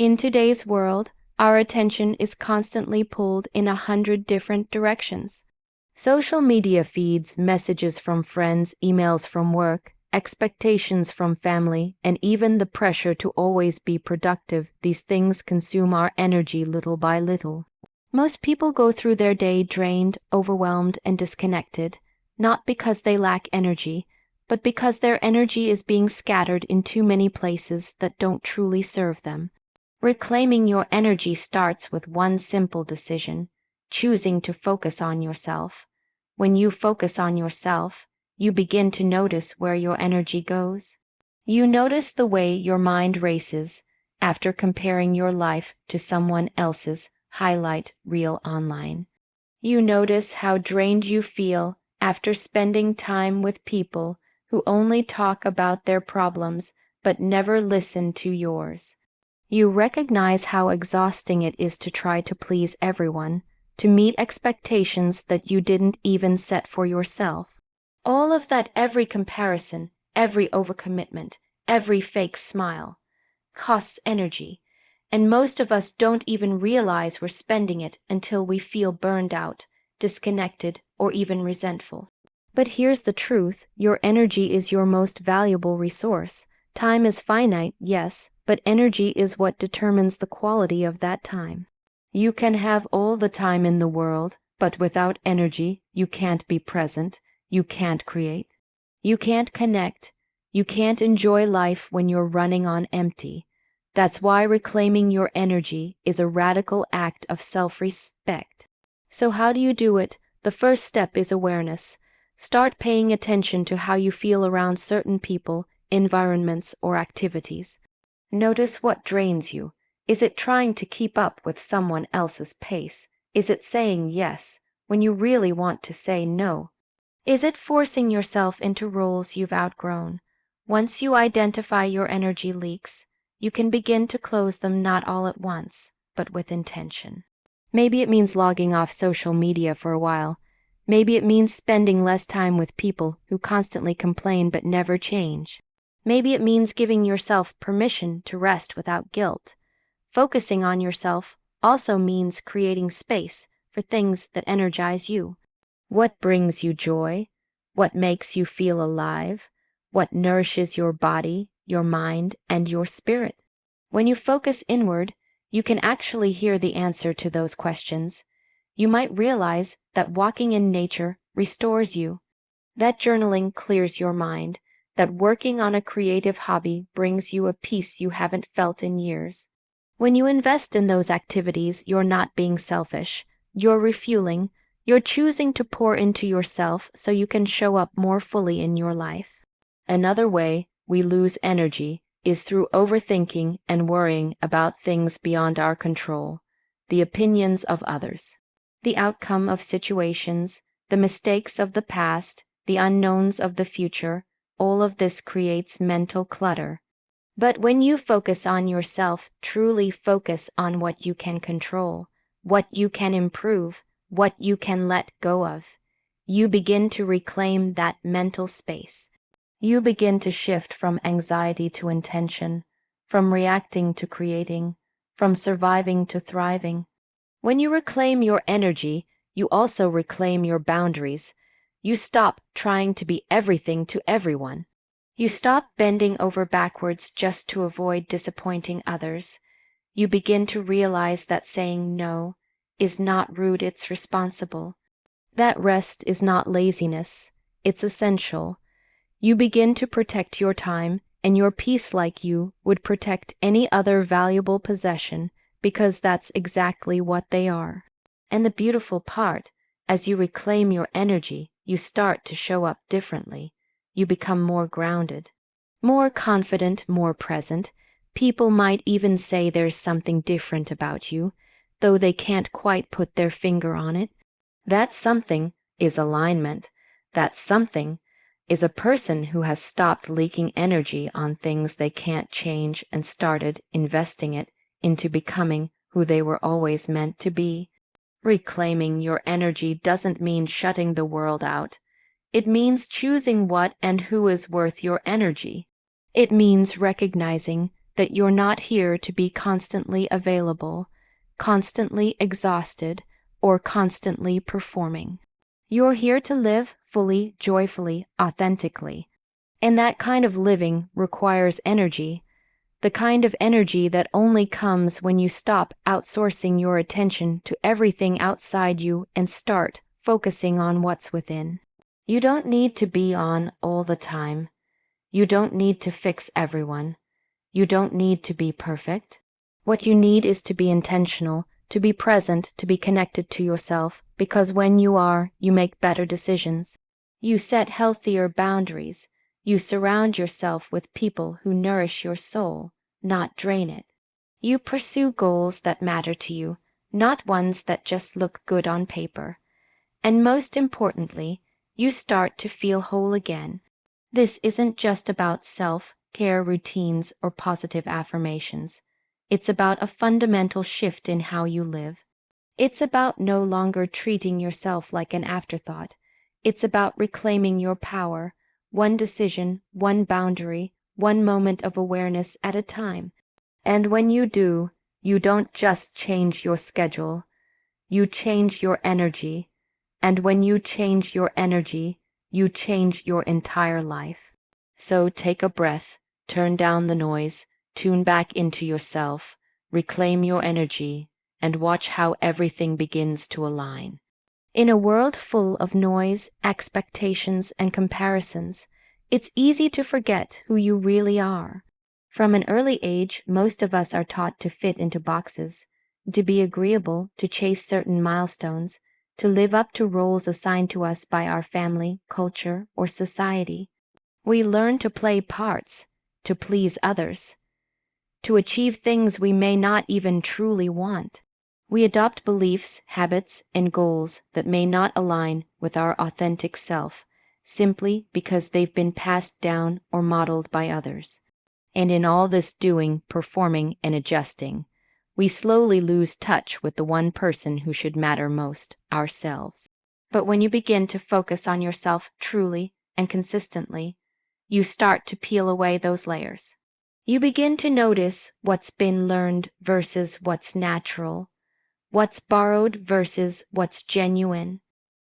In today's world, our attention is constantly pulled in 100 different directions. Social media feeds, messages from friends, emails from work, expectations from family, and even the pressure to always be productive, these things consume our energy little by little. Most people go through their day drained, overwhelmed, and disconnected, not because they lack energy, but because their energy is being scattered in too many places that don't truly serve them. Reclaiming your energy starts with one simple decision: choosing to focus on yourself. When you focus on yourself, you begin to notice where your energy goes. You notice the way your mind races after comparing your life to someone else's highlight reel online. You notice how drained you feel after spending time with people who only talk about their problems but never listen to yours. You recognize how exhausting it is to try to please everyone, to meet expectations that you didn't even set for yourself. All of that, every comparison, every overcommitment, every fake smile, costs energy, and most of us don't even realize we're spending it until we feel burned out, disconnected, or even resentful. But here's the truth: your energy is your most valuable resource. Time is finite, yes, but energy is what determines the quality of that time. You can have all the time in the world, but without energy, you can't be present, you can't create, you can't connect, you can't enjoy life when you're running on empty. That's why reclaiming your energy is a radical act of self-respect. So how do you do it? The first step is awareness. Start paying attention to how you feel around certain people, environments, or activities. Notice what drains you. Is it trying to keep up with someone else's pace? Is it saying yes when you really want to say no? Is it forcing yourself into roles you've outgrown? Once you identify your energy leaks, you can begin to close them, not all at once, but with intention. Maybe it means logging off social media for a while. Maybe it means spending less time with people who constantly complain but never change. Maybe it means giving yourself permission to rest without guilt. Focusing on yourself also means creating space for things that energize you. What brings you joy? What makes you feel alive? What nourishes your body, your mind, and your spirit? When you focus inward, you can actually hear the answer to those questions. You might realize that walking in nature restores you, that journaling clears your mind, that working on a creative hobby brings you a peace you haven't felt in years. When you invest in those activities, you're not being selfish. You're refueling. You're choosing to pour into yourself so you can show up more fully in your life. Another way we lose energy is through overthinking and worrying about things beyond our control, the opinions of others, the outcome of situations, the mistakes of the past, the unknowns of the future. All of this creates mental clutter. But when you focus on yourself, truly focus on what you can control, what you can improve, what you can let go of, you begin to reclaim that mental space. You begin to shift from anxiety to intention, from reacting to creating, from surviving to thriving. When you reclaim your energy, you also reclaim your boundaries. You stop trying to be everything to everyone. You stop bending over backwards just to avoid disappointing others. You begin to realize that saying no is not rude, it's responsible. That rest is not laziness, it's essential. You begin to protect your time, and your peace, like you would protect any other valuable possession, because that's exactly what they are. And the beautiful part, as you reclaim your energy, you start to show up differently. You become more grounded, more confident, more present. People might even say there's something different about you, though they can't quite put their finger on it. That something is alignment. That something is a person who has stopped leaking energy on things they can't change and started investing it into becoming who they were always meant to be. Reclaiming your energy doesn't mean shutting the world out. It means choosing what and who is worth your energy. It means recognizing that you're not here to be constantly available, constantly exhausted, or constantly performing. You're here to live fully, joyfully, authentically. And that kind of living requires energy, the kind of energy that only comes when you stop outsourcing your attention to everything outside you and start focusing on what's within. You don't need to be on all the time. You don't need to fix everyone. You don't need to be perfect. What you need is to be intentional, to be present, to be connected to yourself, because when you are, you make better decisions. You set healthier boundaries. You surround yourself with people who nourish your soul, not drain it. You pursue goals that matter to you, not ones that just look good on paper. And most importantly, you start to feel whole again. This isn't just about self-care routines or positive affirmations. It's about a fundamental shift in how you live. It's about no longer treating yourself like an afterthought. It's about reclaiming your power, one decision, one boundary, one moment of awareness at a time. And when you do, you don't just change your schedule, you change your energy. And when you change your energy, you change your entire life. So take a breath, turn down the noise, tune back into yourself, reclaim your energy, and watch how everything begins to align. In a world full of noise, expectations, and comparisons, it's easy to forget who you really are. From an early age, most of us are taught to fit into boxes, to be agreeable, to chase certain milestones, to live up to roles assigned to us by our family, culture, or society. We learn to play parts, to please others, to achieve things we may not even truly want. We adopt beliefs, habits, and goals that may not align with our authentic self, simply because they've been passed down or modeled by others. And in all this doing, performing, and adjusting, we slowly lose touch with the one person who should matter most, ourselves. But when you begin to focus on yourself truly and consistently, you start to peel away those layers. You begin to notice what's been learned versus what's natural, what's borrowed versus what's genuine.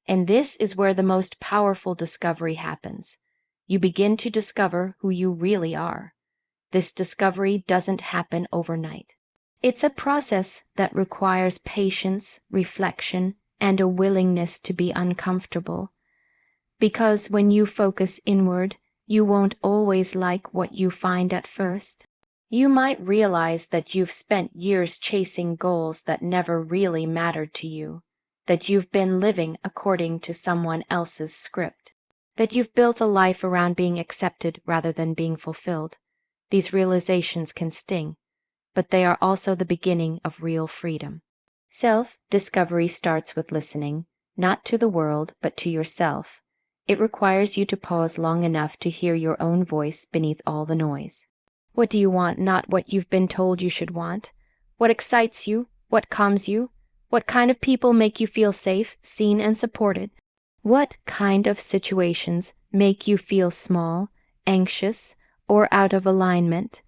And this is where the most powerful discovery happens. You begin to discover who you really are. This discovery doesn't happen overnight. It's a process that requires patience, reflection, and a willingness to be uncomfortable. Because when you focus inward, you won't always like what you find at first. You might realize that you've spent years chasing goals that never really mattered to you, that you've been living according to someone else's script, that you've built a life around being accepted rather than being fulfilled. These realizations can sting, but they are also the beginning of real freedom. Self-discovery starts with listening, not to the world, but to yourself. It requires you to pause long enough to hear your own voice beneath all the noise. What do you want, not what you've been told you should want? What excites you? What calms you? What kind of people make you feel safe, seen, and supported? What kind of situations make you feel small, anxious, or out of alignment?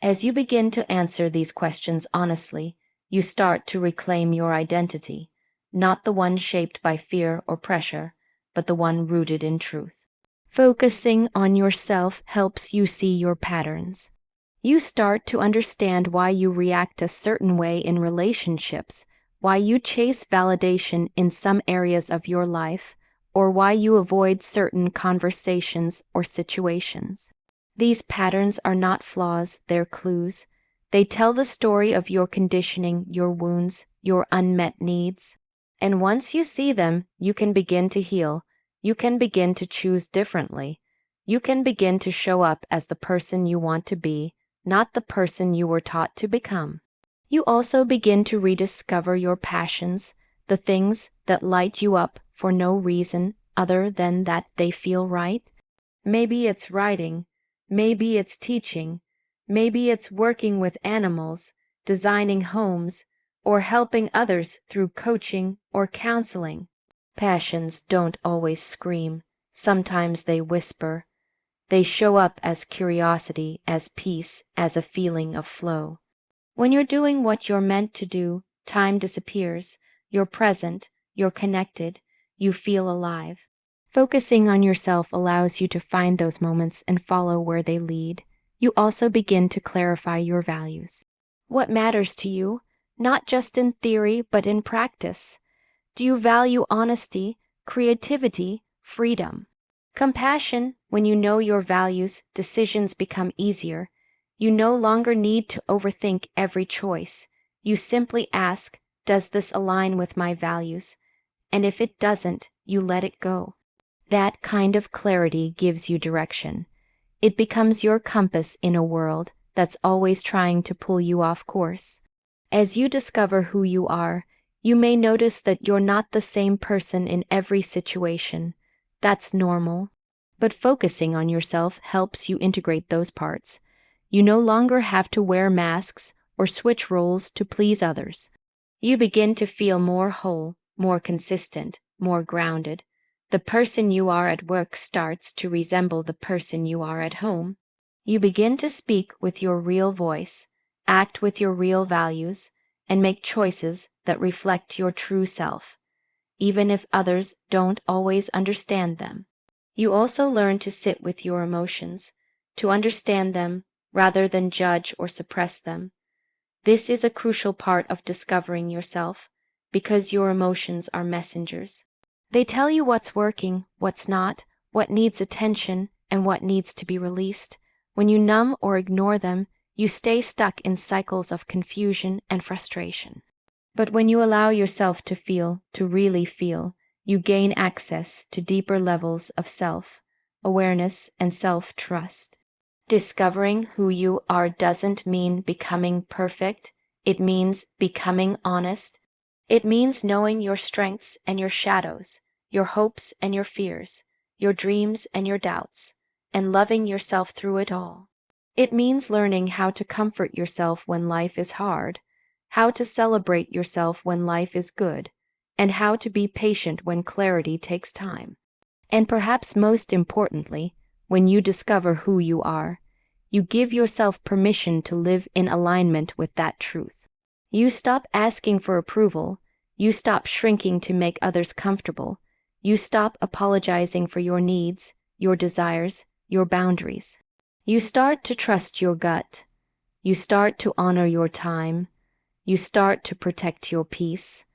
As you begin to answer these questions honestly, you start to reclaim your identity, not the one shaped by fear or pressure, but the one rooted in truth. Focusing on yourself helps you see your patterns. You start to understand why you react a certain way in relationships, why you chase validation in some areas of your life, or why you avoid certain conversations or situations. These patterns are not flaws, they're clues. They tell the story of your conditioning, your wounds, your unmet needs. And once you see them, you can begin to heal. You can begin to choose differently. You can begin to show up as the person you want to be, not the person you were taught to become. You also begin to rediscover your passions, the things that light you up for no reason other than that they feel right. Maybe it's writing, maybe it's teaching, maybe it's working with animals, designing homes, or helping others through coaching or counseling. Passions don't always scream. Sometimes they whisper. They show up as curiosity, as peace, as a feeling of flow. When you're doing what you're meant to do, time disappears. You're present, you're connected, you feel alive. Focusing on yourself allows you to find those moments and follow where they lead. You also begin to clarify your values. What matters to you, not just in theory, but in practice? Do you value honesty, creativity, freedom? Compassion? When you know your values, decisions become easier. You no longer need to overthink every choice. You simply ask, does this align with my values? And if it doesn't, you let it go. That kind of clarity gives you direction. It becomes your compass in a world that's always trying to pull you off course. As you discover who you are, you may notice that you're not the same person in every situation. That's normal. But focusing on yourself helps you integrate those parts. You no longer have to wear masks or switch roles to please others. You begin to feel more whole, more consistent, more grounded. The person you are at work starts to resemble the person you are at home. You begin to speak with your real voice, act with your real values, and make choices that reflect your true self, even if others don't always understand them. You also learn to sit with your emotions, to understand them rather than judge or suppress them. This is a crucial part of discovering yourself, because your emotions are messengers. They tell you what's working, what's not, what needs attention, and what needs to be released. When you numb or ignore them, you stay stuck in cycles of confusion and frustration. But when you allow yourself to feel, to really feel, you gain access to deeper levels of self-awareness and self-trust. Discovering who you are doesn't mean becoming perfect. It means becoming honest. It means knowing your strengths and your shadows, your hopes and your fears, your dreams and your doubts, and loving yourself through it all. It means learning how to comfort yourself when life is hard, how to celebrate yourself when life is good, and how to be patient when clarity takes time. And perhaps most importantly, when you discover who you are, you give yourself permission to live in alignment with that truth. You stop asking for approval. You stop shrinking to make others comfortable. You stop apologizing for your needs, your desires, your boundaries. You start to trust your gut. You start to honor your time. You start to protect your peace.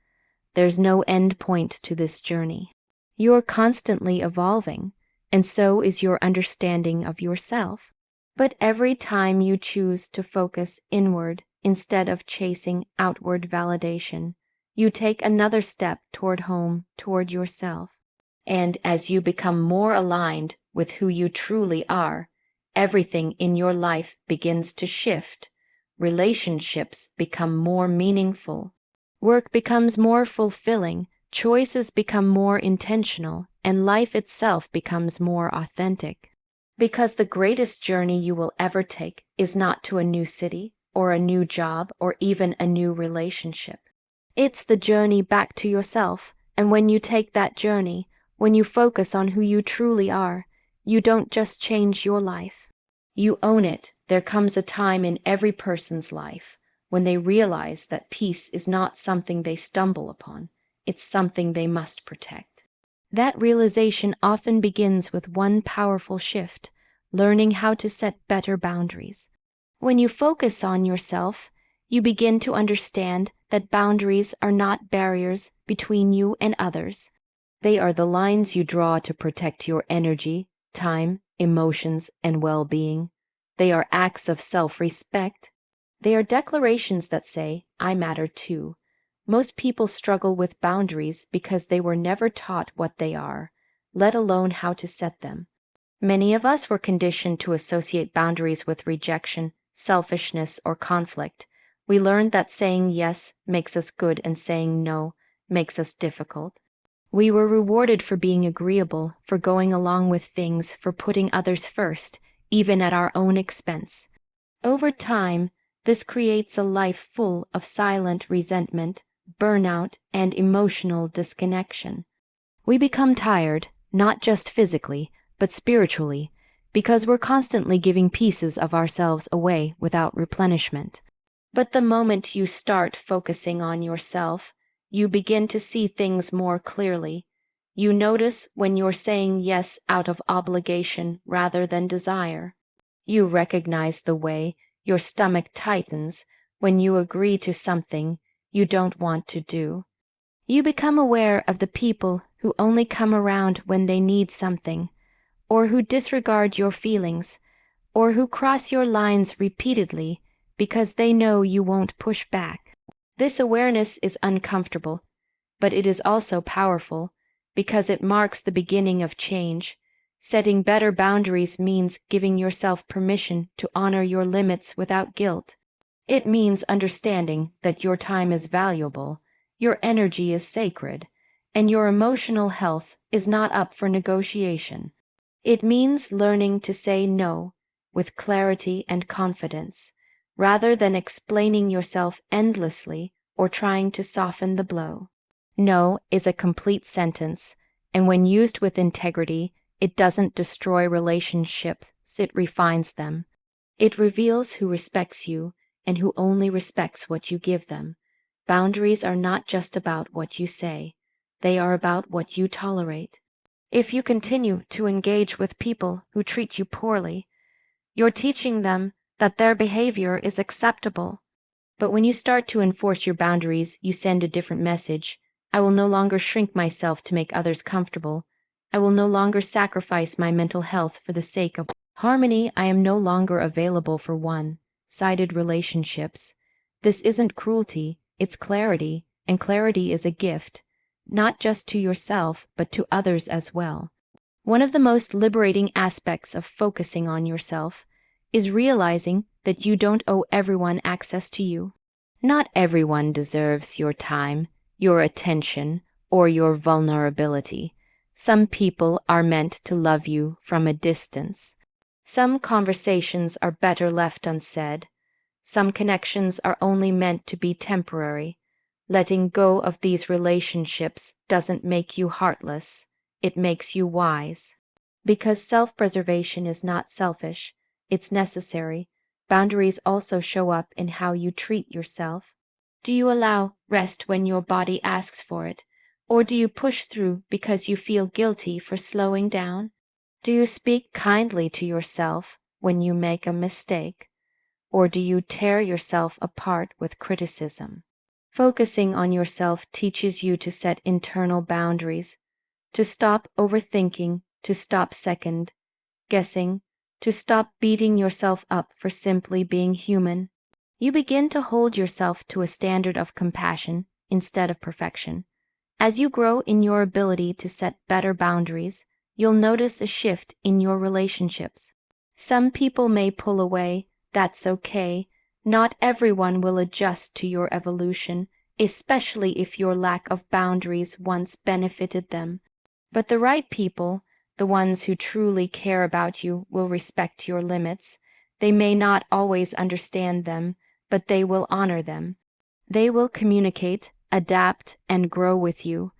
There's no end point to this journey. You're constantly evolving, and so is your understanding of yourself. But every time you choose to focus inward instead of chasing outward validation, you take another step toward home, toward yourself. And as you become more aligned with who you truly are, everything in your life begins to shift. Relationships become more meaningful. Work becomes more fulfilling. Choices become more intentional, and life itself becomes more authentic. Because the greatest journey you will ever take is not to a new city, or a new job, or even a new relationship. It's the journey back to yourself, and when you take that journey, when you focus on who you truly are, you don't just change your life. You own it. There comes a time in every person's life when they realize that peace is not something they stumble upon, it's something they must protect. That realization often begins with one powerful shift, learning how to set better boundaries. When you focus on yourself, you begin to understand that boundaries are not barriers between you and others. They are the lines you draw to protect your energy, time, emotions, and well-being. They are acts of self-respect. They are declarations that say, I matter too. Most people struggle with boundaries because they were never taught what they are, let alone how to set them. Many of us were conditioned to associate boundaries with rejection, selfishness, or conflict. We learned that saying yes makes us good and saying no makes us difficult. We were rewarded for being agreeable, for going along with things, for putting others first, even at our own expense. Over time, this creates a life full of silent resentment, burnout, and emotional disconnection. We become tired, not just physically, but spiritually, because we're constantly giving pieces of ourselves away without replenishment. But the moment you start focusing on yourself, you begin to see things more clearly. You notice when you're saying yes out of obligation rather than desire. You recognize the way your stomach tightens when you agree to something you don't want to do. You become aware of the people who only come around when they need something, or who disregard your feelings, or who cross your lines repeatedly because they know you won't push back. This awareness is uncomfortable, but it is also powerful because it marks the beginning of change. Setting better boundaries means giving yourself permission to honor your limits without guilt. It means understanding that your time is valuable, your energy is sacred, and your emotional health is not up for negotiation. It means learning to say no with clarity and confidence, rather than explaining yourself endlessly or trying to soften the blow. No is a complete sentence, and when used with integrity, it doesn't destroy relationships, it refines them. It reveals who respects you and who only respects what you give them. Boundaries are not just about what you say, they are about what you tolerate. If you continue to engage with people who treat you poorly, you're teaching them that their behavior is acceptable. But when you start to enforce your boundaries, you send a different message. I will no longer shrink myself to make others comfortable. I will no longer sacrifice my mental health for the sake of harmony. I am no longer available for one-sided relationships. This isn't cruelty, it's clarity, and clarity is a gift, not just to yourself, but to others as well. One of the most liberating aspects of focusing on yourself is realizing that you don't owe everyone access to you. Not everyone deserves your time, your attention, or your vulnerability. Some people are meant to love you from a distance. Some conversations are better left unsaid. Some connections are only meant to be temporary. Letting go of these relationships doesn't make you heartless, it makes you wise. Because self-preservation is not selfish, it's necessary. Boundaries also show up in how you treat yourself. Do you allow rest when your body asks for it? Or do you push through because you feel guilty for slowing down? Do you speak kindly to yourself when you make a mistake? Or do you tear yourself apart with criticism? Focusing on yourself teaches you to set internal boundaries, to stop overthinking, to stop second-guessing, to stop beating yourself up for simply being human. You begin to hold yourself to a standard of compassion instead of perfection. As you grow in your ability to set better boundaries, you'll notice a shift in your relationships. Some people may pull away, that's okay. Not everyone will adjust to your evolution, especially if your lack of boundaries once benefited them. But the right people, the ones who truly care about you, will respect your limits. They may not always understand them, but they will honor them. They will communicate, adapt, and grow with you.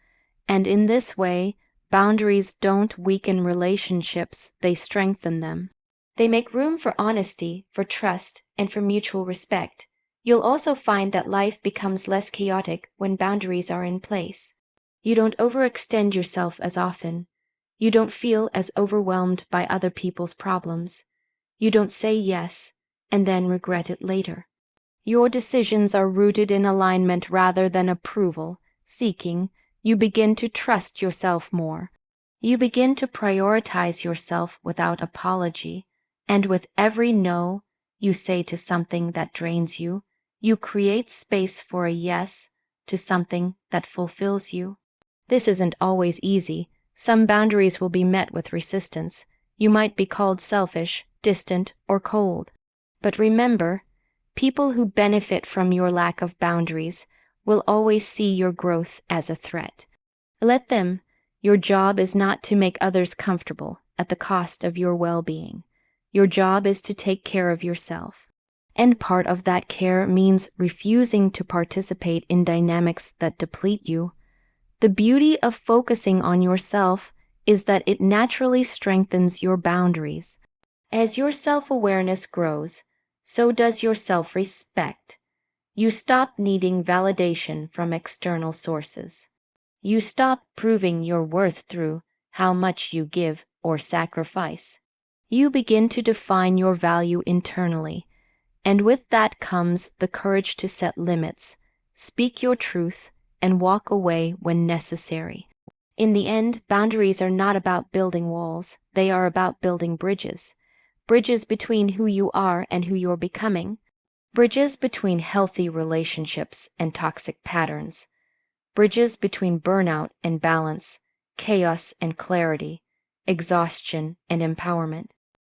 And in this way, boundaries don't weaken relationships, they strengthen them. They make room for honesty, for trust, and for mutual respect. You'll also find that life becomes less chaotic when boundaries are in place. You don't overextend yourself as often. You don't feel as overwhelmed by other people's problems. You don't say yes and then regret it later. Your decisions are rooted in alignment rather than approval seeking. You begin to trust yourself more. You begin to prioritize yourself without apology. And with every no you say to something that drains you, you create space for a yes to something that fulfills you. This isn't always easy. Some boundaries will be met with resistance. You might be called selfish, distant, or cold. But remember, people who benefit from your lack of boundaries will always see your growth as a threat. Let them. Your job is not to make others comfortable at the cost of your well-being. Your job is to take care of yourself. And part of that care means refusing to participate in dynamics that deplete you. The beauty of focusing on yourself is that it naturally strengthens your boundaries. As your self-awareness grows, so does your self-respect. You stop needing validation from external sources. You stop proving your worth through how much you give or sacrifice. You begin to define your value internally, and with that comes the courage to set limits, speak your truth, and walk away when necessary. In the end, boundaries are not about building walls, they are about building bridges. Bridges between who you are and who you're becoming. Bridges between healthy relationships and toxic patterns. Bridges between burnout and balance, chaos and clarity, exhaustion and empowerment.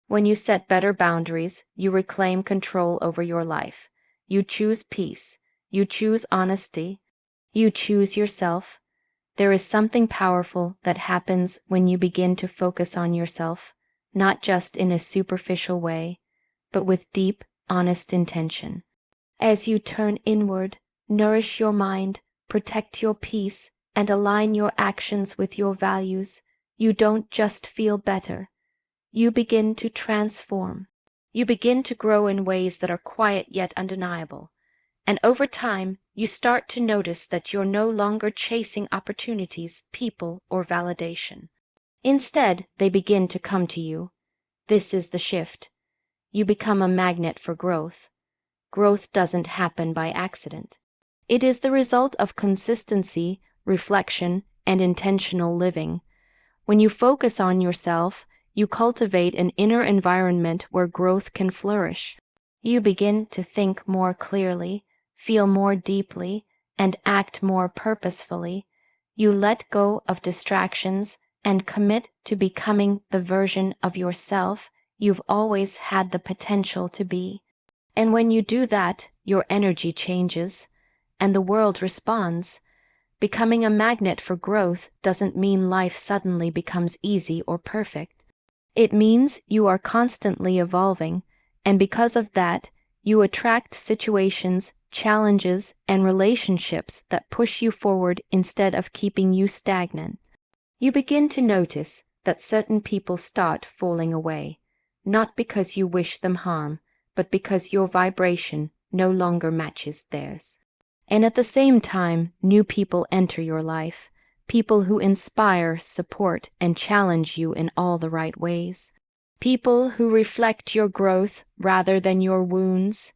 When you set better boundaries, you reclaim control over your life. You choose peace. You choose honesty. You choose yourself. There is something powerful that happens when you begin to focus on yourself, not just in a superficial way, but with deep, honest intention. As you turn inward, nourish your mind, protect your peace, and align your actions with your values, you don't just feel better. You begin to transform. You begin to grow in ways that are quiet yet undeniable. And over time, you start to notice that you're no longer chasing opportunities, people, or validation. Instead, they begin to come to you. This is the shift. You become a magnet for growth. Growth doesn't happen by accident. It is the result of consistency, reflection, and intentional living. When you focus on yourself, you cultivate an inner environment where growth can flourish. You begin to think more clearly, feel more deeply, and act more purposefully. You let go of distractions and commit to becoming the version of yourself you've always had the potential to be. And when you do that, your energy changes, and the world responds. Becoming a magnet for growth doesn't mean life suddenly becomes easy or perfect. It means you are constantly evolving, and because of that, you attract situations, challenges, and relationships that push you forward instead of keeping you stagnant. You begin to notice that certain people start falling away, not because you wish them harm, but because your vibration no longer matches theirs. And at the same time, new people enter your life, people who inspire, support, and challenge you in all the right ways. People who reflect your growth rather than your wounds.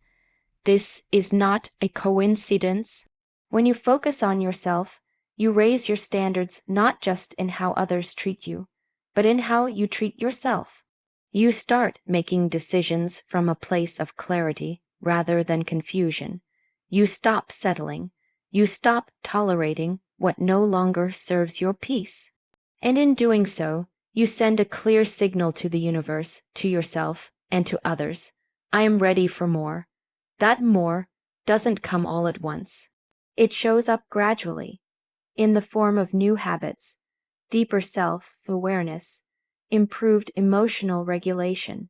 This is not a coincidence. When you focus on yourself, you raise your standards not just in how others treat you, but in how you treat yourself. You start making decisions from a place of clarity rather than confusion. You stop settling. You stop tolerating what no longer serves your peace. And in doing so, you send a clear signal to the universe, to yourself, and to others. I am ready for more. That more doesn't come all at once. It shows up gradually, in the form of new habits, deeper self-awareness, improved emotional regulation,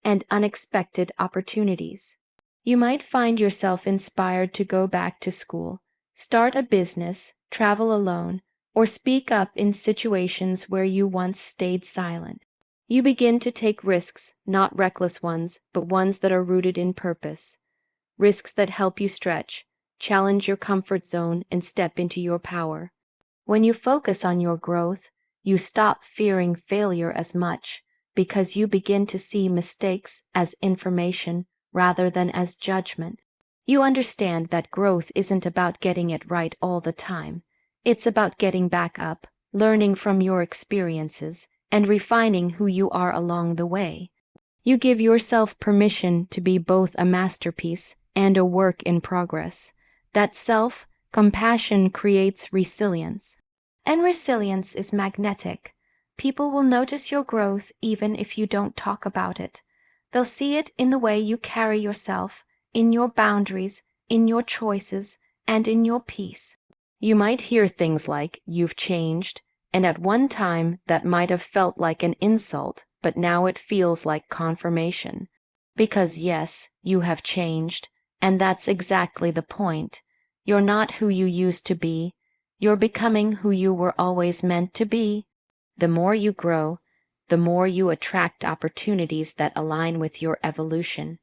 and unexpected opportunities. You might find yourself inspired to go back to school, start a business, travel alone, or speak up in situations where you once stayed silent. You begin to take risks, not reckless ones, but ones that are rooted in purpose. Risks that help you stretch, challenge your comfort zone, and step into your power. When you focus on your growth, you stop fearing failure as much because you begin to see mistakes as information rather than as judgment. You understand that growth isn't about getting it right all the time. It's about getting back up, learning from your experiences, and refining who you are along the way. You give yourself permission to be both a masterpiece and a work in progress. That self-compassion creates resilience. And resilience is magnetic. People will notice your growth even if you don't talk about it. They'll see it in the way you carry yourself, in your boundaries, in your choices, and in your peace. You might hear things like, "You've changed," and at one time that might have felt like an insult, but now it feels like confirmation. Because yes, you have changed, and that's exactly the point. You're not who you used to be. You're becoming who you were always meant to be. The more you grow, the more you attract opportunities that align with your evolution.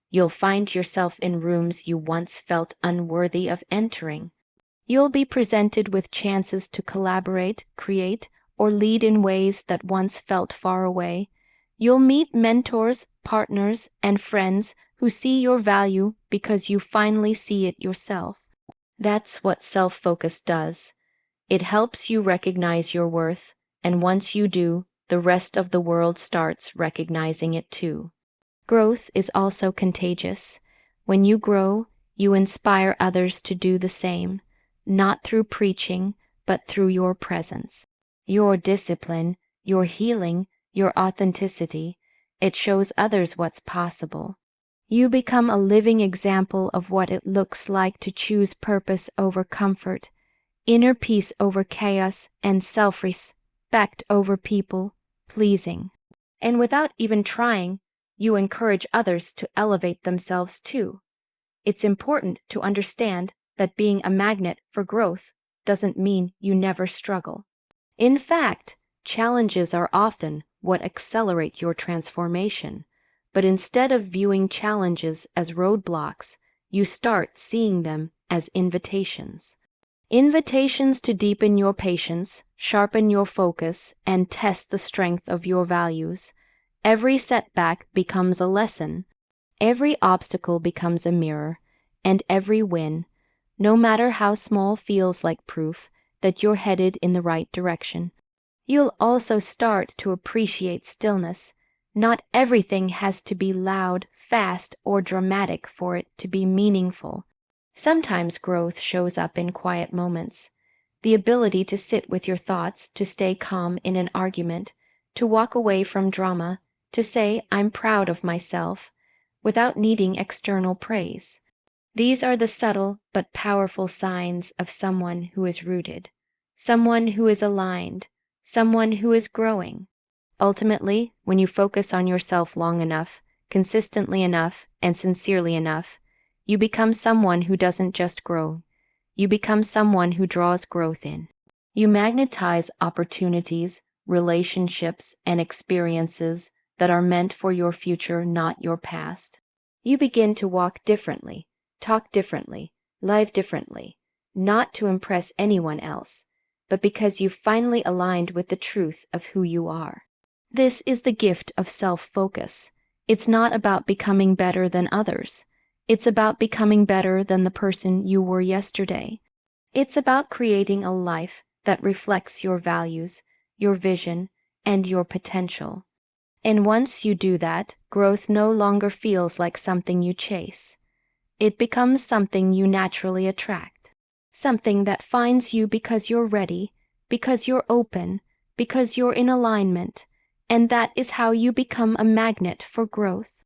You'll find yourself in rooms you once felt unworthy of entering. You'll be presented with chances to collaborate, create, or lead in ways that once felt far away. You'll meet mentors, partners, and friends who see your value because you finally see it yourself. That's what self-focus does. It helps you recognize your worth, and once you do, the rest of the world starts recognizing it too. Growth is also contagious. When you grow, you inspire others to do the same, not through preaching, but through your presence. Your discipline, your healing, your authenticity, it shows others what's possible. You become a living example of what it looks like to choose purpose over comfort, inner peace over chaos, and self-respect over people-pleasing. And without even trying, you encourage others to elevate themselves too. It's important to understand that being a magnet for growth doesn't mean you never struggle. In fact, challenges are often what accelerate your transformation. But instead of viewing challenges as roadblocks, you start seeing them as invitations. Invitations to deepen your patience, sharpen your focus, and test the strength of your values. Every setback becomes a lesson. Every obstacle becomes a mirror. And every win, no matter how small, feels like proof that you're headed in the right direction. You'll also start to appreciate stillness. Not everything has to be loud, fast, or dramatic for it to be meaningful. Sometimes growth shows up in quiet moments. The ability to sit with your thoughts, to stay calm in an argument, to walk away from drama, to say, "I'm proud of myself," without needing external praise. These are the subtle but powerful signs of someone who is rooted, someone who is aligned, someone who is growing. Ultimately, when you focus on yourself long enough, consistently enough, and sincerely enough, you become someone who doesn't just grow. You become someone who draws growth in. You magnetize opportunities, relationships, and experiences that are meant for your future, not your past. You begin to walk differently, talk differently, live differently, not to impress anyone else, but because you've finally aligned with the truth of who you are. This is the gift of self-focus. It's not about becoming better than others. It's about becoming better than the person you were yesterday. It's about creating a life that reflects your values, your vision, and your potential. And once you do that, growth no longer feels like something you chase. It becomes something you naturally attract. Something that finds you because you're ready, because you're open, because you're in alignment. And that is how you become a magnet for growth.